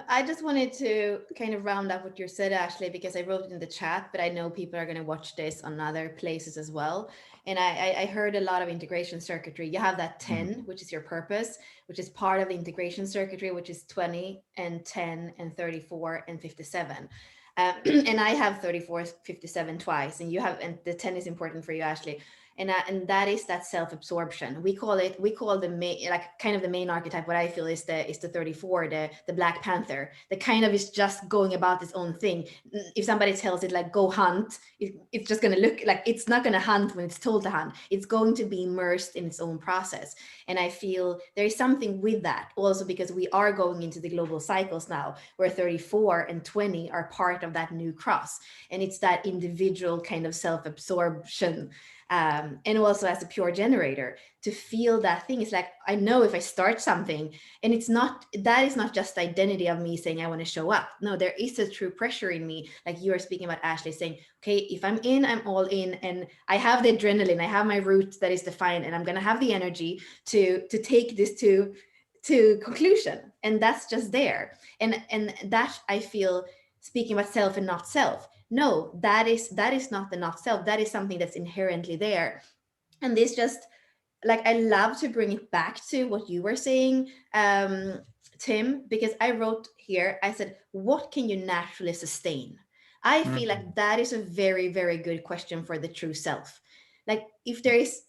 I just wanted to kind of round up what you said, Ashley, because I wrote it in the chat, but I know people are going to watch this on other places as well. And I heard a lot of integration circuitry. You have that 10, which is your purpose, which is part of the integration circuitry, which is 20 and 10 and 34 and 57. And I have 34, 57 twice, and you have, and the 10 is important for you, Ashley. And that is that self-absorption. We call the main, like kind of the main archetype. What I feel is the 34, the Black Panther, the kind of is just going about its own thing. If somebody tells it like go hunt, it's just going to look like it's not going to hunt when it's told to hunt. It's going to be immersed in its own process. And I feel there is something with that also because we are going into the global cycles now where 34 and 20 are part of that new cross. And it's that individual kind of self-absorption. And also as a pure generator to feel that thing. It's like, I know if I start something and that is not just the identity of me saying I want to show up. No, there is a true pressure in me. Like you are speaking about, Ashley, saying, okay, if I'm in, I'm all in, and I have the adrenaline, I have my root that is defined, and I'm going to have the energy to take this to conclusion. And that's just there. And that I feel, speaking about self and not self, no, that is not the not self. That is something that's inherently there. And this just, like, I love to bring it back to what you were saying, Tim, because I wrote here, I said, what can you naturally sustain? I feel like that is a very, very good question for the true self. Like if there is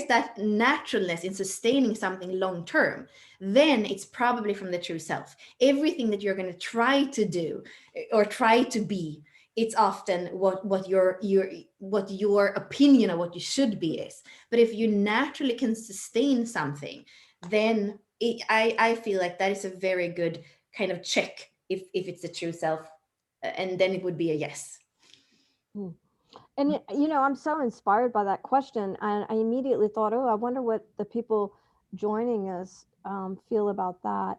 that naturalness in sustaining something long term, then it's probably from the true self. Everything that you're going to try to do or try to be, it's often what your opinion of what you should be is. But if you naturally can sustain something, then I feel like that is a very good kind of check if it's the true self, and then it would be a yes. And I'm so inspired by that question, and I immediately thought, oh, I wonder what the people joining us feel about that.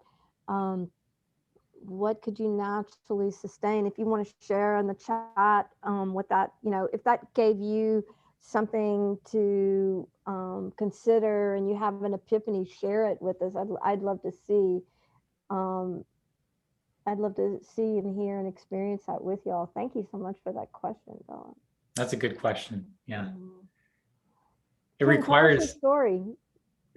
what could you naturally sustain? If you want to share in the chat what that, if that gave you something to consider and you have an epiphany, share it with us. I'd love to see. Um, I'd love to see and hear and experience that with y'all. Thank you so much for that question, Bella. That's a good question. Yeah. It Tim, tell us your requires, story.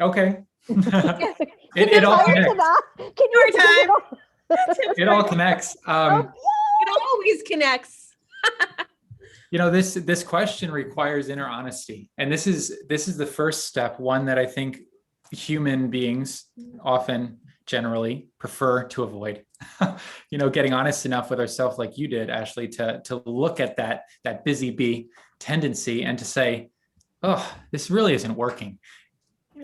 okay. Yes. It all connects. Can you Story time. It all connects. It always connects. This question requires inner honesty. And this is the first step, one that I think human beings often generally prefer to avoid. Getting honest enough with ourselves, like you did, Ashley, to look at that busy bee tendency and to say, oh, this really isn't working.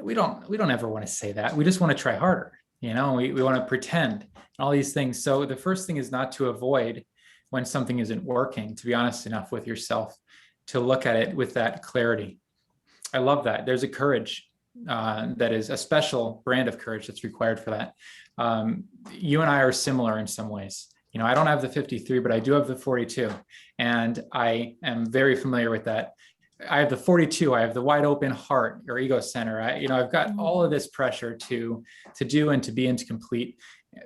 We don't ever want to say that. We just want to try harder. We want to pretend all these things. So the first thing is not to avoid when something isn't working, to be honest enough with yourself, to look at it with that clarity. I love that. There's a courage that is a special brand of courage that's required for that. You and I are similar in some ways. I don't have the 53, but I do have the 42. And I am very familiar with that. I have the 42. I have the wide open heart or ego center. I've got all of this pressure to do and to be and to complete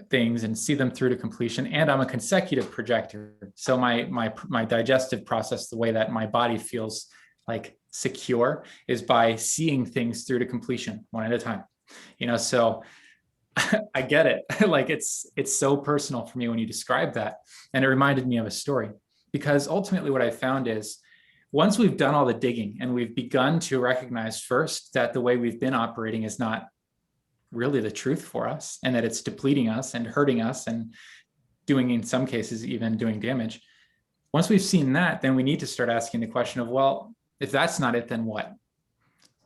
things and see them through to completion. And I'm a consecutive projector. So my digestive process, the way that my body feels like secure, is by seeing things through to completion one at a time. So I get it. Like it's so personal for me when you describe that. And it reminded me of a story, because ultimately what I found is, once we've done all the digging and we've begun to recognize first that the way we've been operating is not really the truth for us, and that it's depleting us and hurting us and doing, in some cases, even doing damage. Once we've seen that, then we need to start asking the question of, well, if that's not it, then what?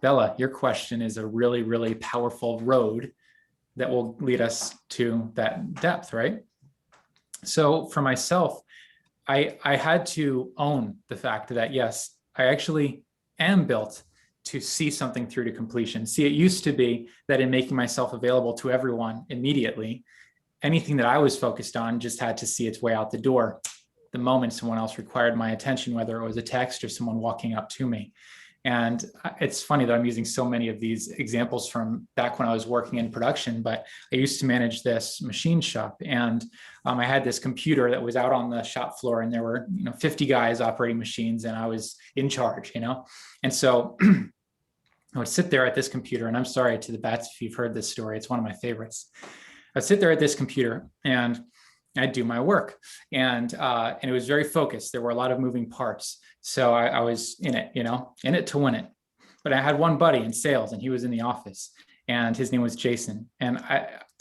Bella, your question is a really, really powerful road that will lead us to that depth, right? So for myself, I had to own the fact that, yes, I actually am built to see something through to completion. See, it used to be that in making myself available to everyone immediately, anything that I was focused on just had to see its way out the door the moment someone else required my attention, whether it was a text or someone walking up to me. And it's funny that I'm using so many of these examples from back when I was working in production, but I used to manage this machine shop, and I had this computer that was out on the shop floor, and there were 50 guys operating machines, and I was in charge, And so I would sit there at this computer, and I'm sorry to the bats if you've heard this story, it's one of my favorites. I'd sit there at this computer and I'd do my work, and it was very focused. There were a lot of moving parts. So I was in it, in it to win it. But I had one buddy in sales, and he was in the office, and his name was Jason. And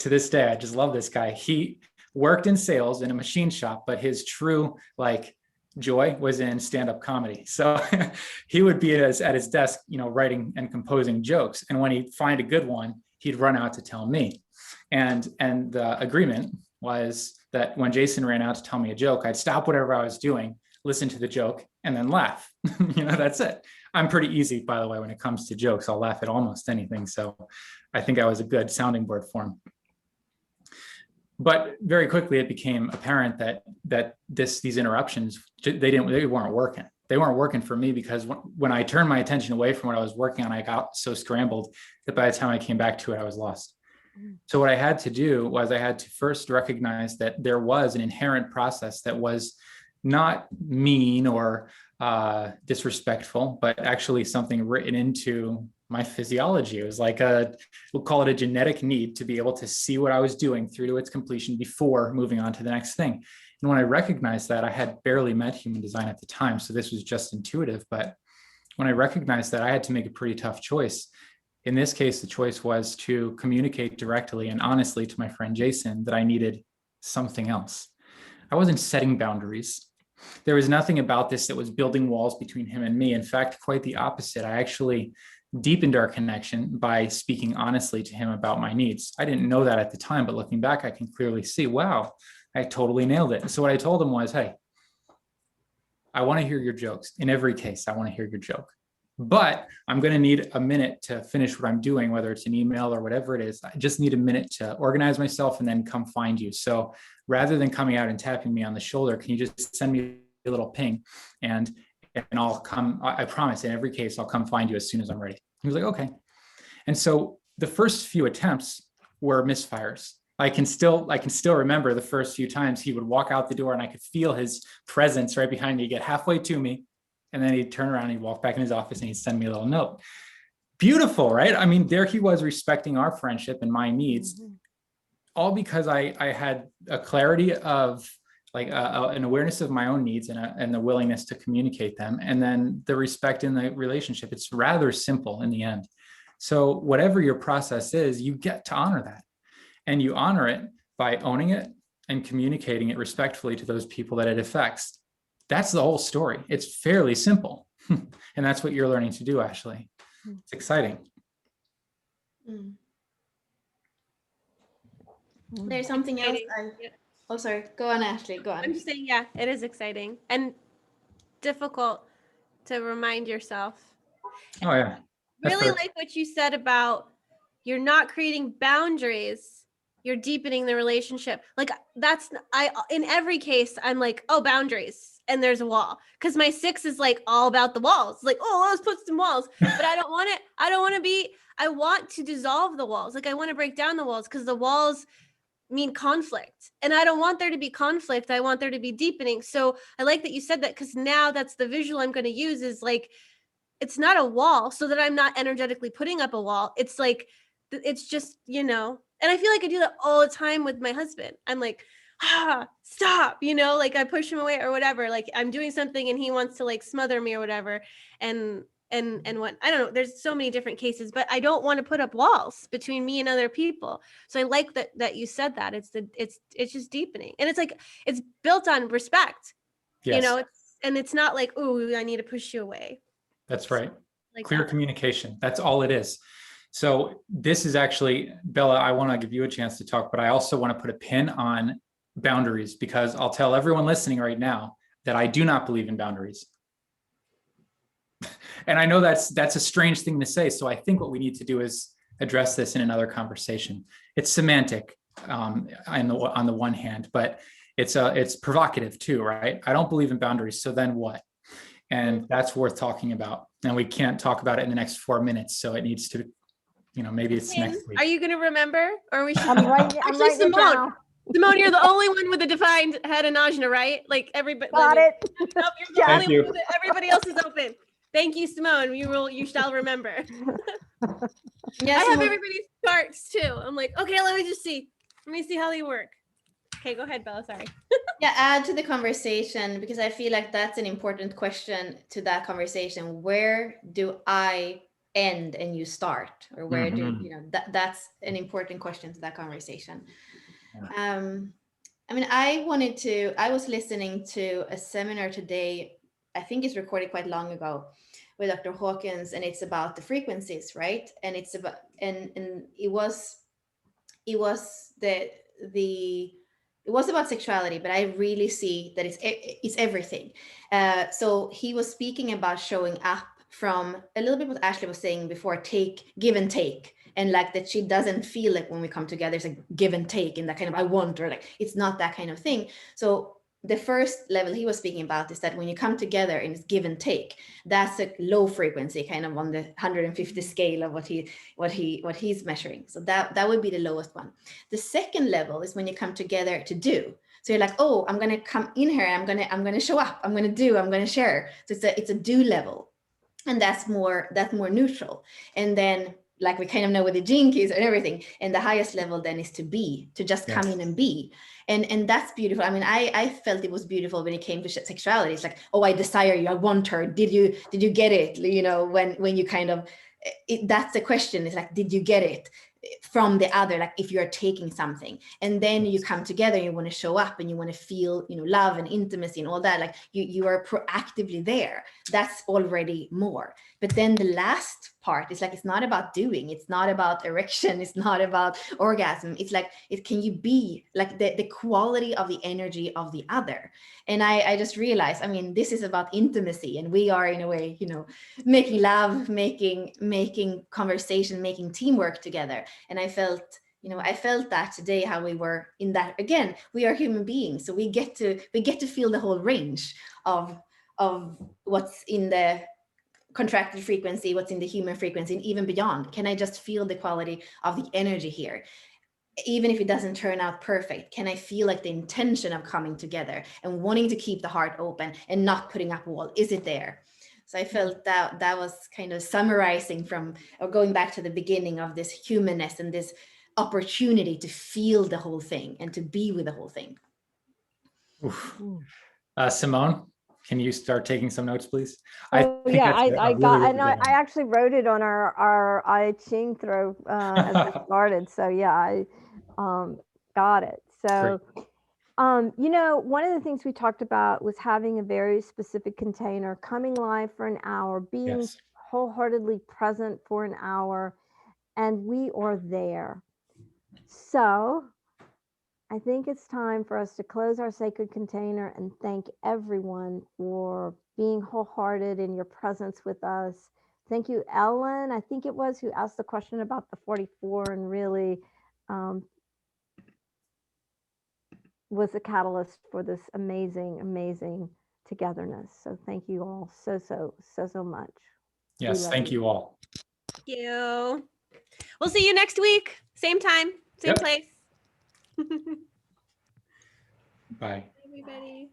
to this day, I just love this guy. He worked in sales in a machine shop, but his true joy was in stand-up comedy. So he would be at his desk, writing and composing jokes. And when he'd find a good one, he'd run out to tell me. And the agreement was that when Jason ran out to tell me a joke, I'd stop whatever I was doing, listen to the joke, and then laugh. That's it. I'm pretty easy, by the way, when it comes to jokes. I'll laugh at almost anything. So I think I was a good sounding board for him. But very quickly, it became apparent that these interruptions, they weren't working. They weren't working for me, because when I turned my attention away from what I was working on, I got so scrambled that by the time I came back to it, I was lost. So what I had to do was I had to first recognize that there was an inherent process that was not mean or disrespectful, but actually something written into my physiology. It was like we'll call it a genetic need to be able to see what I was doing through to its completion before moving on to the next thing. And when I recognized that, I had barely met human design at the time, so this was just intuitive. But when I recognized that, I had to make a pretty tough choice. In this case, the choice was to communicate directly and honestly to my friend Jason that I needed something else. I wasn't setting boundaries. There was nothing about this that was building walls between him and me. In fact, quite the opposite. I actually deepened our connection by speaking honestly to him about my needs. I didn't know that at the time, but looking back, I can clearly see, wow, I totally nailed it. So what I told him was, hey, I want to hear your jokes. In every case, I want to hear your joke. But I'm going to need a minute to finish what I'm doing, whether it's an email or whatever it is. I just need a minute to organize myself and then come find you. So rather than coming out and tapping me on the shoulder, can you just send me a little ping, and I'll come, I promise in every case, I'll come find you as soon as I'm ready. He was like, okay. And so the first few attempts were misfires. I can still remember the first few times he would walk out the door and I could feel his presence right behind me, get halfway to me, and then he'd turn around and he'd walk back in his office and he'd send me a little note. Beautiful, right? I mean, there he was respecting our friendship and my needs, all because I had a clarity of like an awareness of my own needs and the willingness to communicate them. And then the respect in the relationship. It's rather simple in the end. So whatever your process is, you get to honor that. And you honor it by owning it and communicating it respectfully to those people that it affects. That's the whole story. It's fairly simple. And that's what you're learning to do, Ashley. It's exciting. There's something else. Oh, sorry. Go on, Ashley. Go on. I'm just saying, yeah, it is exciting and difficult to remind yourself. Oh, yeah. Really like what you said about you're not creating boundaries. You're deepening the relationship. Like in every case, I'm like, oh, boundaries. And there's a wall. Because my 6 is like all about the walls. Like, oh, let's put some walls. But I don't want it. I want to dissolve the walls. Like I want to break down the walls because the walls mean conflict. And I don't want there to be conflict. I want there to be deepening. So I like that you said that because now that's the visual I'm going to use is like, it's not a wall so that I'm not energetically putting up a wall. It's like, it's just, and I feel like I do that all the time with my husband. I'm like, stop, like I push him away or whatever. Like I'm doing something and he wants to like smother me or whatever. And what, I don't know, there's so many different cases, but I don't want to put up walls between me and other people. So I like that you said that it's just deepening. And it's like, it's built on respect, Yes. it's not like, oh, I need to push you away. That's right. Like clear communication. That's all it is. So this is actually, Bella, I want to give you a chance to talk, but I also want to put a pin on boundaries because I'll tell everyone listening right now that I do not believe in boundaries. And I know that's a strange thing to say. So I think what we need to do is address this in another conversation. It's semantic on the one hand, but it's provocative too, right? I don't believe in boundaries. So then what? And that's worth talking about. And we can't talk about it in the next 4 minutes. So it needs to, maybe it's next week. Are you going to remember? Or we should I'm writing it down. Simone, you're the only one with a defined head and ajna, right? Like everybody. Got it. Nope, you're the only one. Everybody else is open. Thank you, Simone. You shall remember. Yes, I have everybody's charts too. I'm like, okay, let me see how they work. Okay, go ahead, Bella. Sorry. Yeah, add to the conversation because I feel like that's an important question to that conversation. Where do I end and you start, or where do that's an important question to that conversation. I mean, I was listening to a seminar today, I think it's recorded quite long ago, with Dr. Hawkins, and it's about the frequencies, right? And it's about and it was about sexuality, but I really see that it's everything. So he was speaking about showing up from a little bit what Ashley was saying before, give and take, and like that she doesn't feel like when we come together it's like give and take and that kind of I want, or like it's not that kind of thing. So the first level he was speaking about is that when you come together and it's give and take, that's a low frequency, kind of on the 150 scale of what he's measuring. So that would be the lowest one. The second level is when you come together to do. So you're like, oh, I'm gonna come in here, I'm gonna show up, I'm gonna share. So it's a do level, and that's more neutral. And then, like we kind of know what the gene keys and everything, and the highest level then is to just come in and be. And that's beautiful. I mean, I felt it was beautiful when it came to sexuality. It's like, oh, I desire you, I want her. Did you get it? When you kind of, that's the question. It's like, did you get it from the other? Like if you're taking something, and then you come together, and you want to show up, and you want to feel, love and intimacy and all that. Like you are proactively there. That's already more. But then the last part is like, it's not about doing, it's not about erection, it's not about orgasm. It's like, can you be like the quality of the energy of the other? And I just realized, I mean, this is about intimacy, and we are in a way, making love, making conversation, making teamwork together. And I felt You know, I felt that today, how we were in that. Again, we are human beings, so we get to feel the whole range of what's in the contracted frequency, what's in the human frequency, and even beyond. Can I just feel the quality of the energy here? Even if it doesn't turn out perfect, can I feel like the intention of coming together and wanting to keep the heart open and not putting up a wall? Is it there? So I felt that was kind of summarizing from, or going back to the beginning of this humanness and this opportunity to feel the whole thing and to be with the whole thing. Oof. Simone, can you start taking some notes, please? Oh I think yeah, that's I a got, really, and really I actually wrote it on our I Ching throw as we started. So yeah, I got it. So you know, one of the things we talked about was having a very specific container, coming live for an hour, being yes. wholeheartedly present for an hour, and we are there. So I think it's time for us to close our sacred container and thank everyone for being wholehearted in your presence with us. Thank you, Ellen. I think it was who asked the question about the 44 and really was a catalyst for this amazing, amazing togetherness. So thank you all so much. Yes, thank you all. Thank you. We'll see you next week. Same time, same place. Bye. Everybody.